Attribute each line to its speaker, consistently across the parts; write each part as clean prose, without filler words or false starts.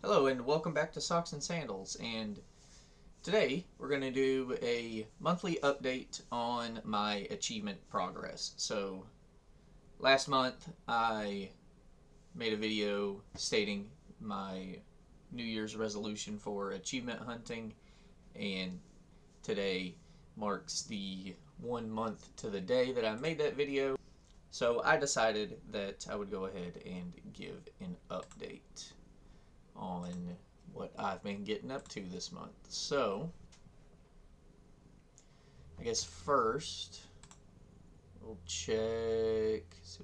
Speaker 1: Hello and welcome back to Socks and Sandals, and today we're going to do a monthly update on my achievement progress. So last month I made a video stating my New Year's resolution for achievement hunting, and today marks the 1 month to the day that I made that video. So I decided that I would go ahead and give an update on what I've been getting up to this month. So I guess first we'll check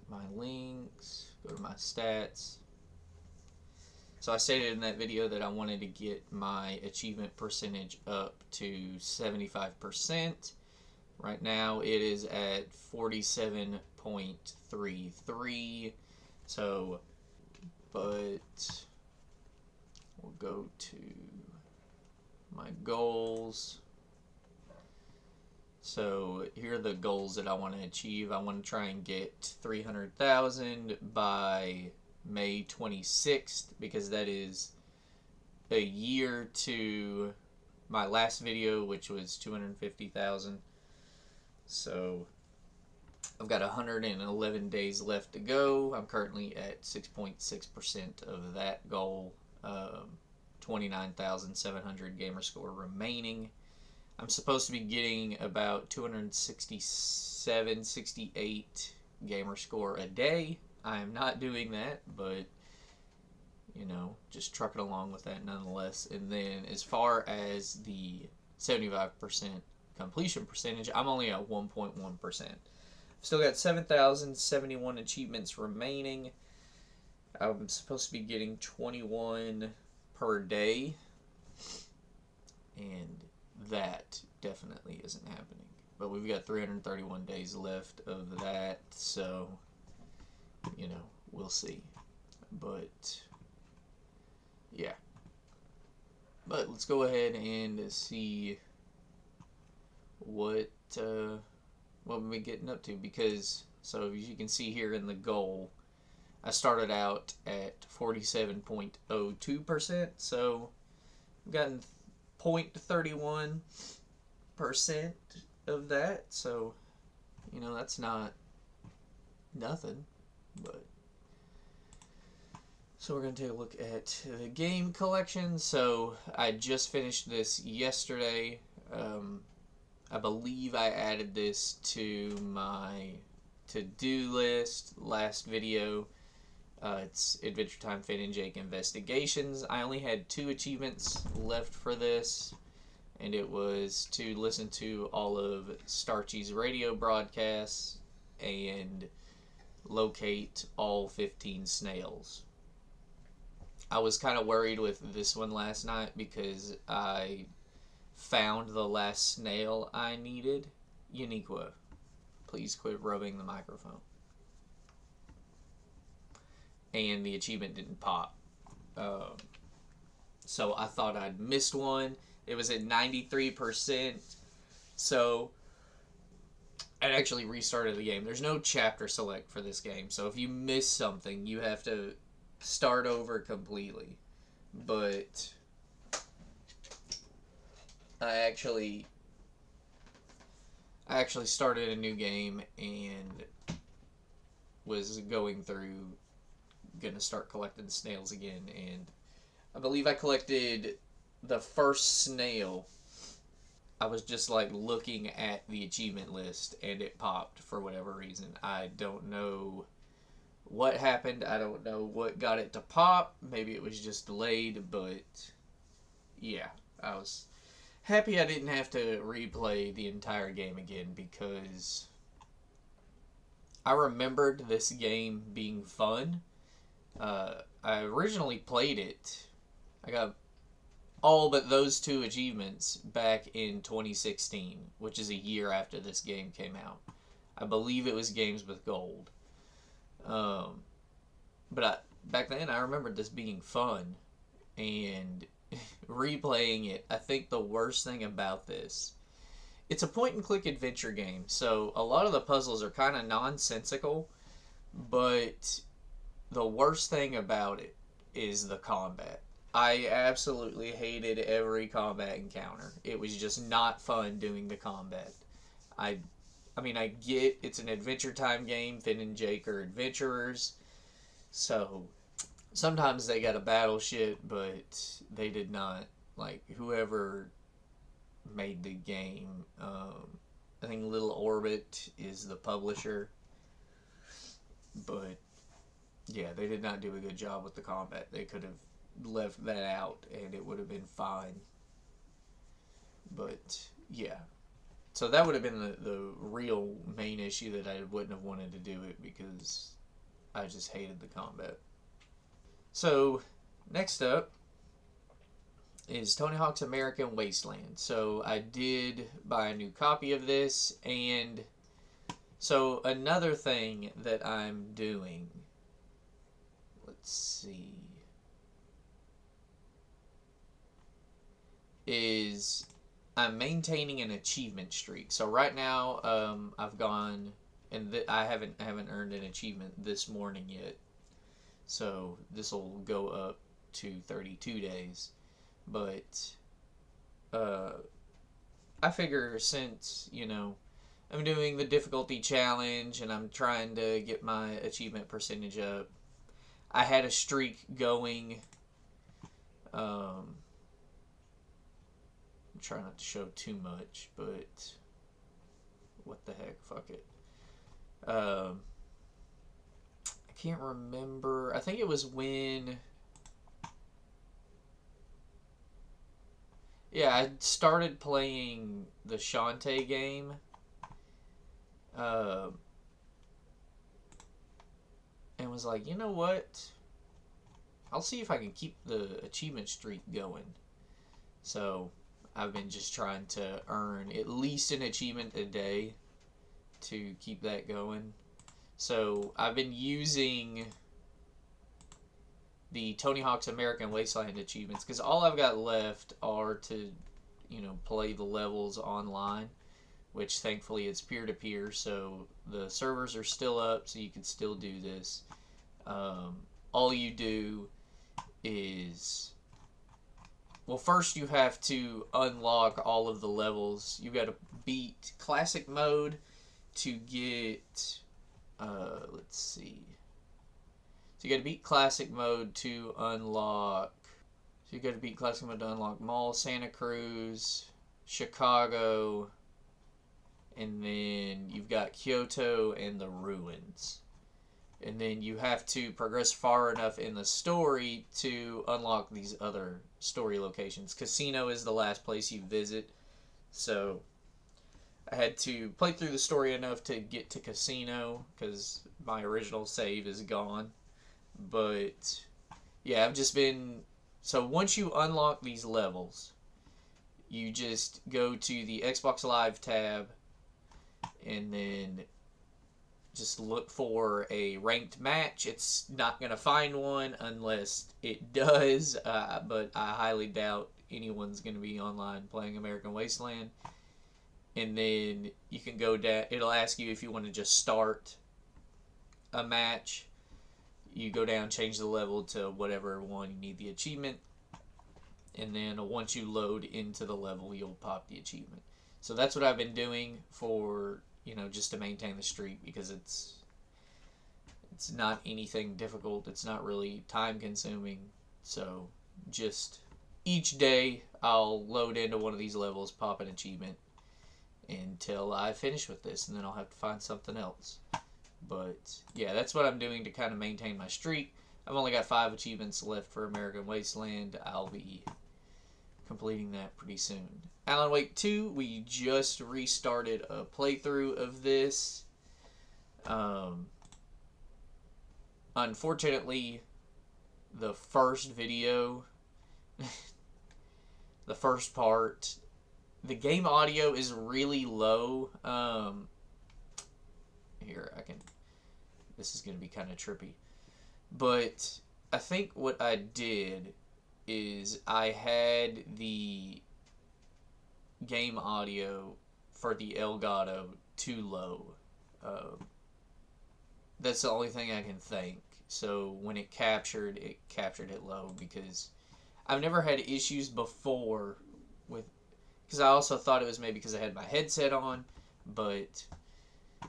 Speaker 1: my links, go to my stats. So I stated in that video that I wanted to get my achievement percentage up to 75%. Right now it is at 47.33. So, but we'll go to my goals. So here are the goals that I want to achieve. I want to try and get 300,000 by May 26th, because that is a year to my last video, which was 250,000. So I've got 111 days left to go. I'm currently at 6.6% of that goal. 29,700 gamer score remaining. I'm supposed to be getting about 267, 68 gamer score a day. I am not doing that, but you know, just trucking along with that nonetheless. And then as far as the 75% completion percentage, I'm only at 1.1%. Still got 7,071 achievements remaining. I'm supposed to be getting 21 per day, and that definitely isn't happening. But we've got 331 days left of that, so, you know, we'll see. But, yeah. But let's go ahead and see what we've been getting up to, because, so as you can see here in the goal, I started out at 47.02%, so I've gotten 0.31% of that, so, you know, that's not nothing, but, so we're going to take a look at the game collection. So I just finished this yesterday. I believe I added this to my to-do list last video. It's Adventure Time Finn and Jake Investigations. I only had 2 achievements left for this, and it was to listen to all of Starchy's radio broadcasts and locate all 15 snails. I was kind of worried with this one last night because I found the last snail I needed. Uniqua, please quit rubbing the microphone. And the achievement didn't pop. So I thought I'd missed one. It was at 93%. So I actually restarted the game. There's no chapter select for this game. So if you miss something, you have to start over completely. But I actually started a new game and was going through, gonna start collecting snails again, and I believe I collected the first snail. I was just like looking at the achievement list and it popped for whatever reason. I don't know what happened. I don't know what got it to pop. Maybe it was just delayed, but yeah, I was happy I didn't have to replay the entire game again, because I remembered this game being fun. I originally played it. I got all but those 2 achievements back in 2016, which is a year after this game came out. I believe it was Games with Gold. But back then I remembered this being fun, and replaying it, I think the worst thing about this, it's a point and click adventure game, so a lot of the puzzles are kind of nonsensical, but the worst thing about it is the combat. I absolutely hated every combat encounter. It was just not fun doing the combat. I I mean, I get it's an Adventure Time game. Finn and Jake are adventurers, so sometimes they got to battle shit, but they did not. Like, whoever made the game, I think Little Orbit is the publisher, but yeah, they did not do a good job with the combat. They could have left that out and it would have been fine. But yeah, so that would have been the real main issue, that I wouldn't have wanted to do it because I just hated the combat. So next up is Tony Hawk's American Wasteland. So I did buy a new copy of this, and so another thing that I'm doing, let's see, is I'm maintaining an achievement streak. So right now, I've gone and I haven't earned an achievement this morning yet. So this will go up to 32 days. But I figure, since I'm doing the difficulty challenge and I'm trying to get my achievement percentage up, I had a streak going. I'm trying not to show too much, but what the heck, fuck it. I can't remember. I think it was when, yeah, I started playing the Shantae game. And was like, you know what? I'll see if I can keep the achievement streak going. So I've been just trying to earn at least an achievement a day to keep that going. So I've been using the Tony Hawk's American Wasteland achievements because all I've got left are to, play the levels online, which thankfully it's peer-to-peer, so the servers are still up, so you can still do this. All you do is, well, first you have to unlock all of the levels. You got to beat classic mode to get, let's see. So you got to beat classic mode to unlock. So you got to beat classic mode to unlock Mall, Santa Cruz, Chicago, and then you've got Kyoto and the ruins. And then you have to progress far enough in the story to unlock these other story locations. Casino is the last place you visit. So I had to play through the story enough to get to Casino because my original save is gone. But yeah, I've just been... So once you unlock these levels, you just go to the Xbox Live tab and then just look for a ranked match. It's not going to find one unless it does, but I highly doubt anyone's going to be online playing American Wasteland. And then you can go down, it'll ask you if you want to just start a match. You go down, change the level to whatever one you need the achievement, and then once you load into the level, you'll pop the achievement. So that's what I've been doing for, just to maintain the streak, because it's not anything difficult. It's not really time consuming. So just each day I'll load into one of these levels, pop an achievement until I finish with this, and then I'll have to find something else. But yeah, that's what I'm doing to kind of maintain my streak. I've only got 5 achievements left for American Wasteland. I'll be completing that pretty soon. Alan Wake 2, we just restarted a playthrough of this. Unfortunately, the first video, the first part, the game audio is really low. Here, this is going to be kind of trippy. But I think what I did is I had the game audio for the Elgato too low. That's the only thing I can think. So when it captured it low, because I've never had issues before with, because I also thought it was maybe because I had my headset on, but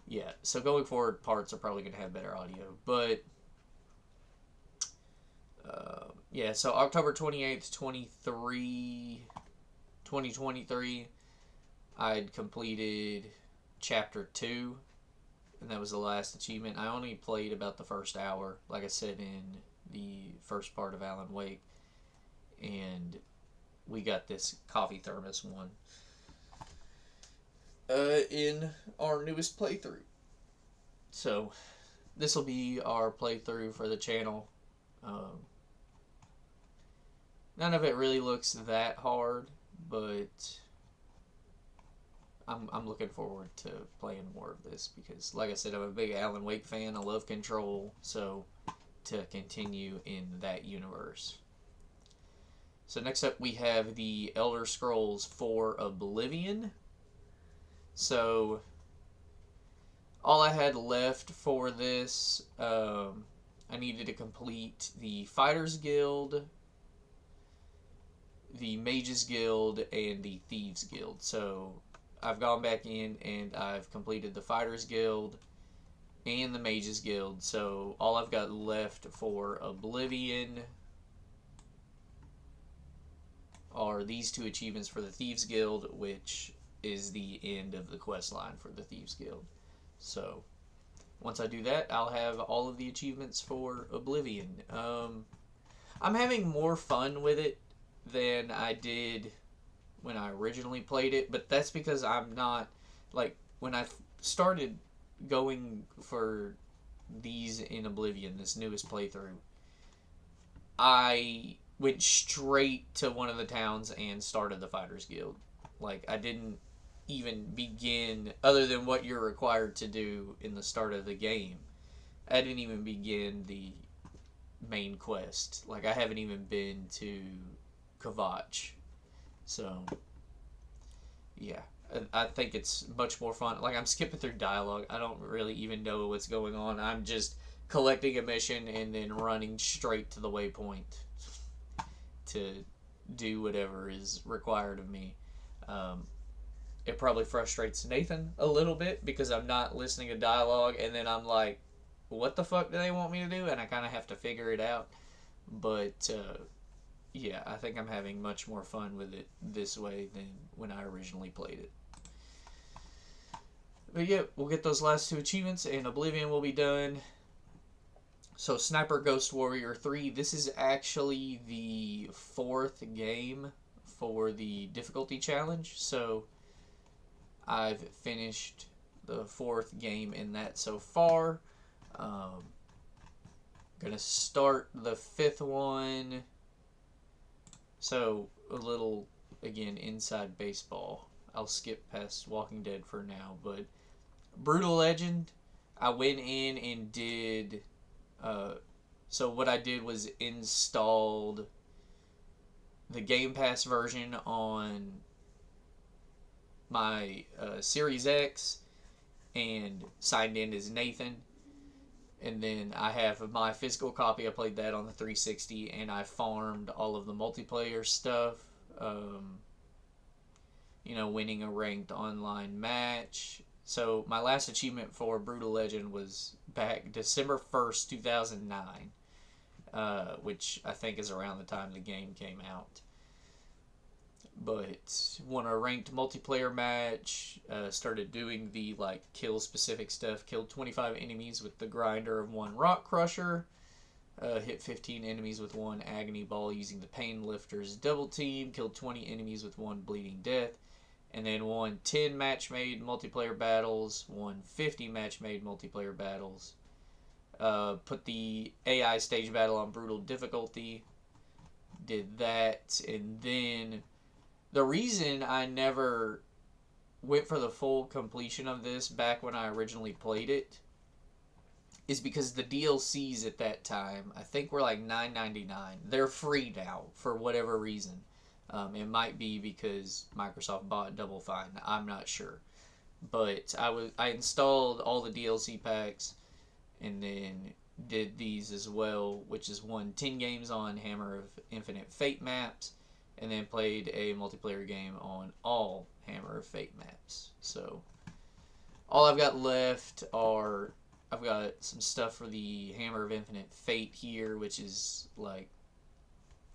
Speaker 1: yeah. So going forward, parts are probably going to have better audio, but yeah. So October 28th, 2023, I'd completed chapter 2, and that was the last achievement. I only played about the first hour, like I said in the first part of Alan Wake, and we got this coffee thermos one in our newest playthrough. So this will be our playthrough for the channel. None of it really looks that hard, but I'm looking forward to playing more of this because, like I said, I'm a big Alan Wake fan. I love Control, so to continue in that universe. So next up we have the Elder Scrolls 4 Oblivion. So all I had left for this, I needed to complete the Fighters Guild, the Mages Guild, and the Thieves Guild. So I've gone back in and I've completed the Fighters Guild and the Mages Guild. So all I've got left for Oblivion are these 2 achievements for the Thieves Guild, which is the end of the quest line for the Thieves Guild. So once I do that, I'll have all of the achievements for Oblivion. I'm having more fun with it than I did when I originally played it, but that's because I'm not, like, when I started going for these in Oblivion, this newest playthrough, I went straight to one of the towns and started the Fighters Guild. Like, I didn't even begin, other than what you're required to do in the start of the game, I didn't even begin the main quest. Like, I haven't even been to Kvatch. So yeah, I think it's much more fun. Like, I'm skipping through dialogue. I don't really even know what's going on. I'm just collecting a mission and then running straight to the waypoint to do whatever is required of me. It probably frustrates Nathan a little bit because I'm not listening to dialogue, and then I'm like, what the fuck do they want me to do? And I kind of have to figure it out. But yeah, I think I'm having much more fun with it this way than when I originally played it. But yeah, we'll get those last 2 achievements and Oblivion will be done. So Sniper Ghost Warrior 3, this is actually the 4th game for the difficulty challenge. So I've finished the 4th game in that so far. Gonna start the 5th one. So a little, again, inside baseball. I'll skip past Walking Dead for now, but Brutal Legend, I went in and did, so what I did was installed the Game Pass version on my Series X and signed in as Nathan. And then I have my physical copy. I played that on the 360, and I farmed all of the multiplayer stuff. Winning a ranked online match. So my last achievement for Brutal Legend was back December 1st, 2009, which I think is around the time the game came out. But won a ranked multiplayer match, started doing the kill specific stuff, killed 25 enemies with the grinder of 1 rock crusher, hit 15 enemies with 1 agony ball using the pain lifter's double team, killed 20 enemies with 1 bleeding death, and then won 10 match made multiplayer battles, won 50 match made multiplayer battles, put the AI stage battle on brutal difficulty, did that, and then the reason I never went for the full completion of this back when I originally played it is because the DLCs at that time, I think, were like $9.99. They're free now for whatever reason. It might be because Microsoft bought Double Fine. I'm not sure. But I installed all the DLC packs, and then did these as well, which is won 10 games on Hammer of Infinite Fate maps, and then played a multiplayer game on all Hammer of Fate maps. So all I've got left are, I've got some stuff for the Hammer of Infinite Fate here, which is like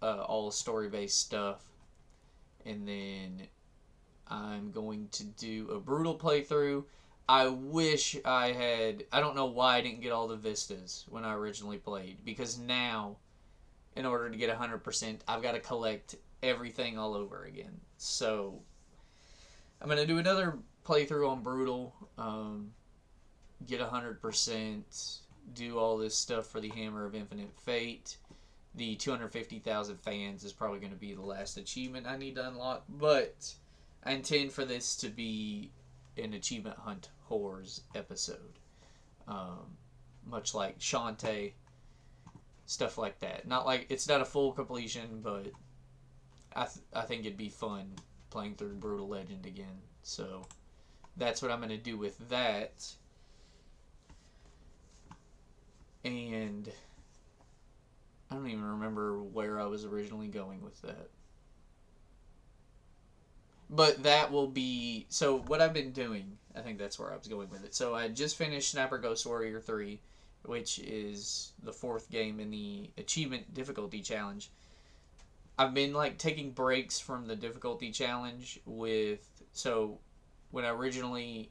Speaker 1: all story-based stuff. And then I'm going to do a brutal playthrough. I wish I had, I don't know why I didn't get all the vistas when I originally played, because now, in order to get 100%, I've got to collect everything all over again. So I'm going to do another playthrough on brutal, get 100%, do all this stuff for the Hammer of Infinite Fate. The 250,000 fans is probably going to be the last achievement I need to unlock, but I intend for this to be an achievement hunt whores episode, much like Shantae, stuff like that. Not like, it's not a full completion, but I think it'd be fun playing through Brutal Legend again. So that's what I'm going to do with that. And I don't even remember where I was originally going with that. But that will be, so what I've been doing, I think that's where I was going with it. So I just finished Sniper Ghost Warrior 3, which is the 4th game in the achievement difficulty challenge. I've been like taking breaks from the difficulty challenge with, so when I originally,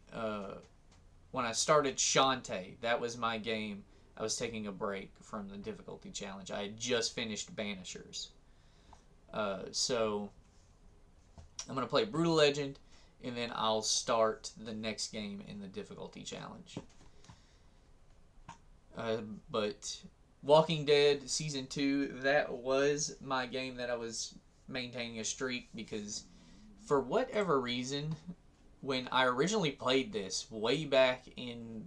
Speaker 1: when I started Shantae, that was my game. I was taking a break from the difficulty challenge. I had just finished Banishers. So I'm going to play Brutal Legend, and then I'll start the next game in the difficulty challenge. But Walking Dead Season 2, that was my game that I was maintaining a streak, because for whatever reason, when I originally played this way back in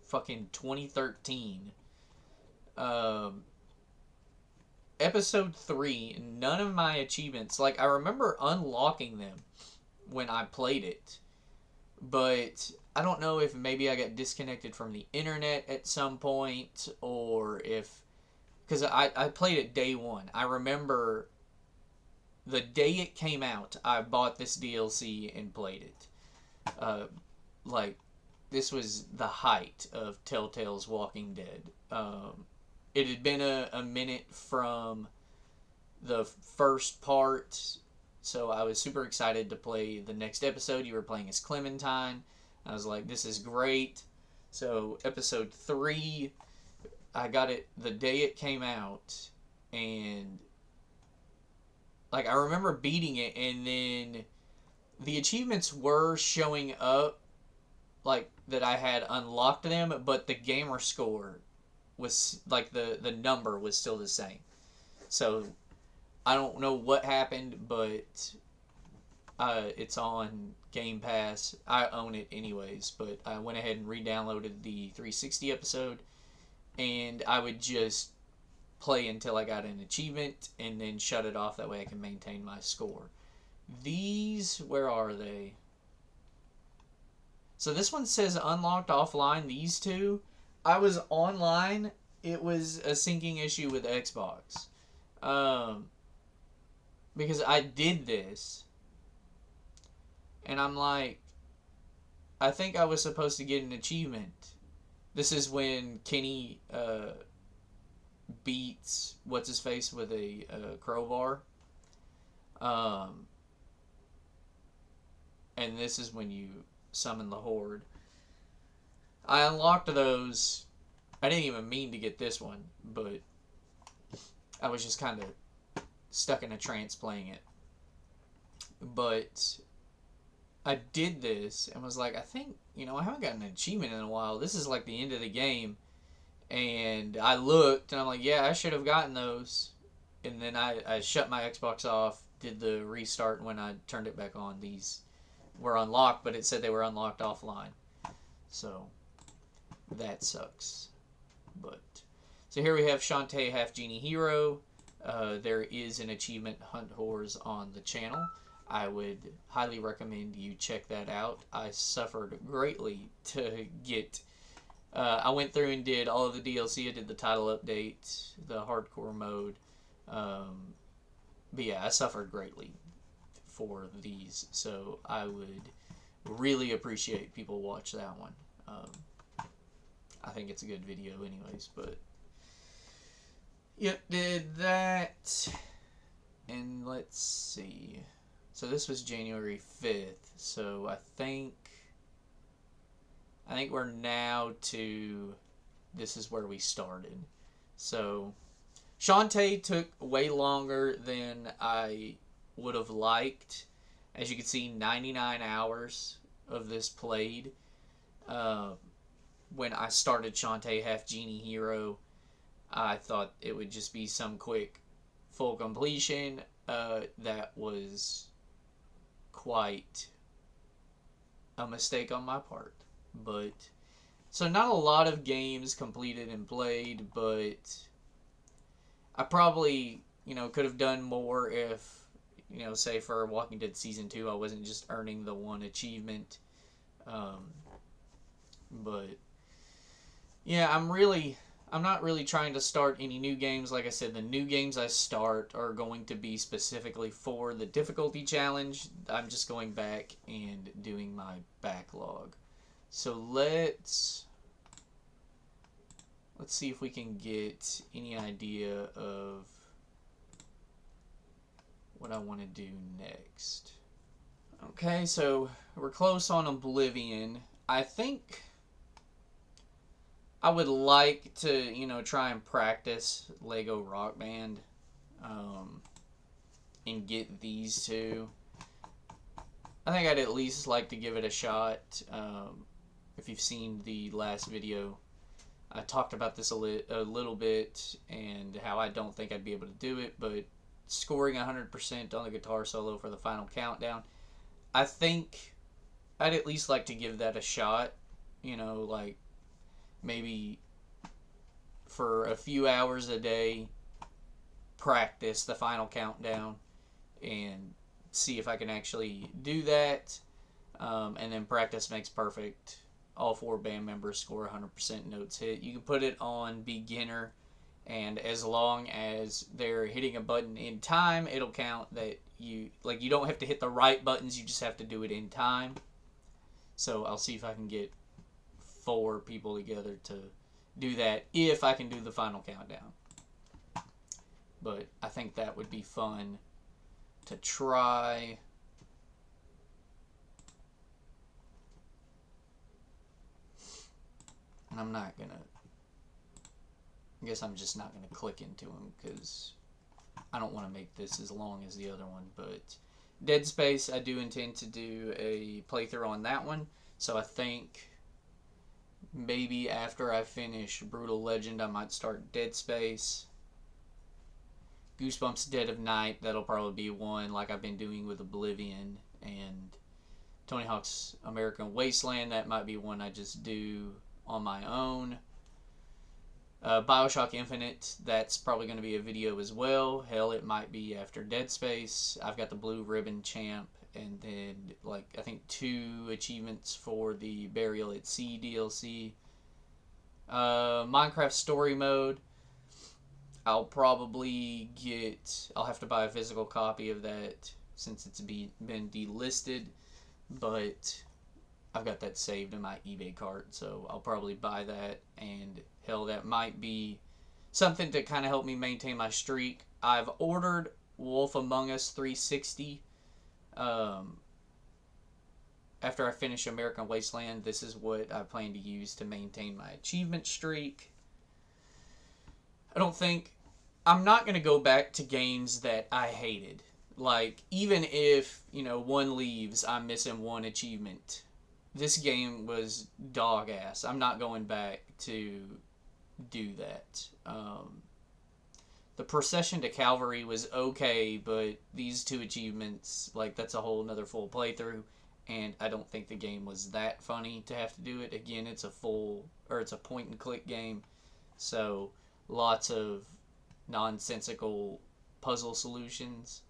Speaker 1: fucking 2013, episode 3, none of my achievements, like, I remember unlocking them when I played it, but I don't know if maybe I got disconnected from the internet at some point, or if, because I played it day one. I remember the day it came out, I bought this DLC and played it. Like, this was the height of Telltale's Walking Dead. It had been a minute from the first part, so I was super excited to play the next episode. You were playing as Clementine. I was like, this is great. So episode 3, I got it the day it came out, and like, I remember beating it, and then the achievements were showing up, like, that I had unlocked them, but the gamer score was, like, the number was still the same. So I don't know what happened, but it's on Game Pass. I own it anyways, but I went ahead and re-downloaded the 360 episode, and I would just play until I got an achievement and then shut it off. That way I can maintain my score. These, where are they? So this one says unlocked offline. These two, I was online. It was a syncing issue with Xbox. Because I did this, and I'm like, I think I was supposed to get an achievement. This is when Kenny beats what's his face with a crowbar. And this is when you summon the Horde. I unlocked those. I didn't even mean to get this one, but I was just kind of stuck in a trance playing it. But I did this and was like, I think, I haven't gotten an achievement in a while. This is like the end of the game. And I looked and I'm like, yeah, I should have gotten those. And then I shut my Xbox off, did the restart, and when I turned it back on, these were unlocked, but it said they were unlocked offline. So that sucks. But so here we have Shantae Half-Genie Hero. There is an achievement Hunt Whores on the channel. I would highly recommend you check that out. I suffered greatly to get I went through and did all of the DLC. I did the title update, the hardcore mode. Um, but yeah, I suffered greatly for these, so I would really appreciate people watch that one. I think it's a good video anyways, but yep, did that. And let's see. So this was January 5th, so I think we're now to, this is where we started. So Shantae took way longer than I would have liked. As you can see, 99 hours of this played. When I started Shantae Half-Genie Hero, I thought it would just be some quick full completion. That was quite a mistake on my part. But so not a lot of games completed and played, but I probably, could have done more if, say for Walking Dead Season 2, I wasn't just earning the one achievement. But yeah, I'm not really trying to start any new games. Like I said, the new games I start are going to be specifically for the difficulty challenge. I'm just going back and doing my backlog. So let's see if we can get any idea of what I want to do next. Okay, so we're close on Oblivion. I think I would like to, try and practice Lego Rock Band, and get these two. I think I'd at least like to give it a shot. If you've seen the last video, I talked about this a little bit and how I don't think I'd be able to do it, but scoring 100% on the guitar solo for the final countdown, I think I'd at least like to give that a shot. Like maybe for a few hours a day, practice the final countdown and see if I can actually do that. And then practice makes perfect. All 4 band members score 100% notes hit. You can put it on beginner, and as long as they're hitting a button in time, it'll count that you don't have to hit the right buttons, you just have to do it in time. So I'll see if I can get 4 people together to do that, if I can do the final countdown. But I think that would be fun to try. And I guess I'm just not gonna click into them because I don't want to make this as long as the other one. But Dead Space, I do intend to do a playthrough on that one. So I think maybe after I finish Brutal Legend, I might start Dead Space. Goosebumps Dead of Night, that'll probably be one like I've been doing with Oblivion. And Tony Hawk's American Wasteland, that might be one I just do on my own. Bioshock Infinite, that's probably going to be a video as well. Hell, it might be after Dead Space. I've got the Blue Ribbon Champ, and then I think 2 achievements for the Burial at Sea DLC. Minecraft Story Mode, I'll probably I'll have to buy a physical copy of that since it's been delisted, but I've got that saved in my eBay cart, so I'll probably buy that. And hell, that might be something to kind of help me maintain my streak. I've ordered Wolf Among Us 360. After I finish American Wasteland, this is what I plan to use to maintain my achievement streak. I'm not going to go back to games that I hated. Like, even if, one leaves, I'm missing 1 achievement. This game was dog ass. I'm not going back to do that. The Procession to Calvary was okay, but these 2 achievements, that's a whole nother full playthrough, and I don't think the game was that funny to have to do it. Again, it's a point and click game, so lots of nonsensical puzzle solutions.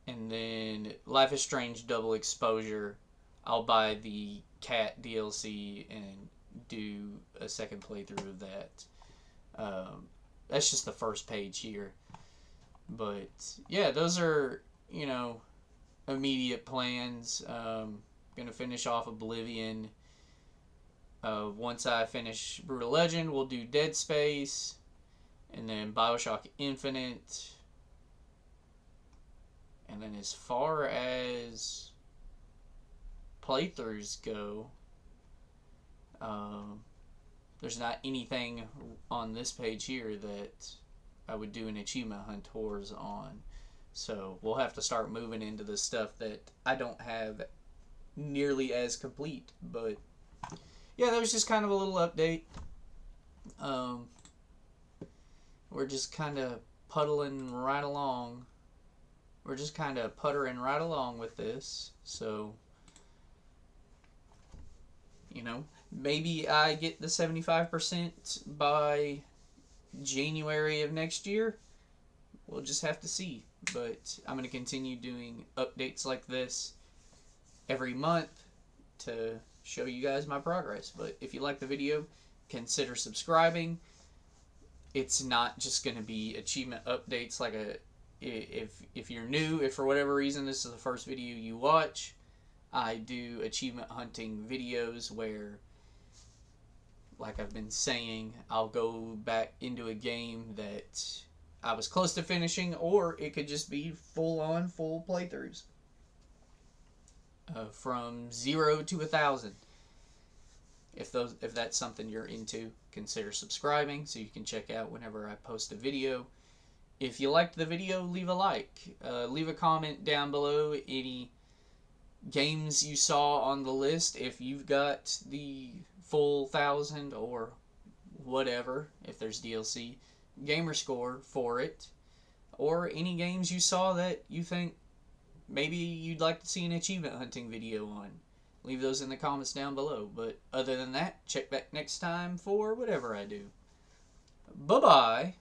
Speaker 1: And then Life is Strange Double Exposure, I'll buy the Cat DLC and do a second playthrough of that. That's just the first page here. But yeah, those are, immediate plans. Gonna finish off Oblivion. Once I finish Brutal Legend, we'll do Dead Space, and then Bioshock Infinite. And then as far as playthroughs go, there's not anything on this page here that I would do an achievement hunt tours on. So we'll have to start moving into the stuff that I don't have nearly as complete. But yeah, that was just kind of a little update. We're just kind of puttering right along. We're just kind of puttering right along with this. So, maybe I get the 75% by January of next year. We'll just have to see. But I'm going to continue doing updates like this every month to show you guys my progress. But if you like the video, consider subscribing. It's not just going to be achievement updates like if you're new, if for whatever reason this is the first video you watch, I do achievement hunting videos where, like I've been saying, I'll go back into a game that I was close to finishing, or it could just be full playthroughs. From 0 to 1,000. If that's something you're into, consider subscribing so you can check out whenever I post a video. If you liked the video, leave a like. Leave a comment down below any games you saw on the list. If you've got the full 1,000 or whatever, if there's DLC, gamer score for it, or any games you saw that you think maybe you'd like to see an achievement hunting video on. Leave those in the comments down below. But other than that, check back next time for whatever I do. Bye-bye.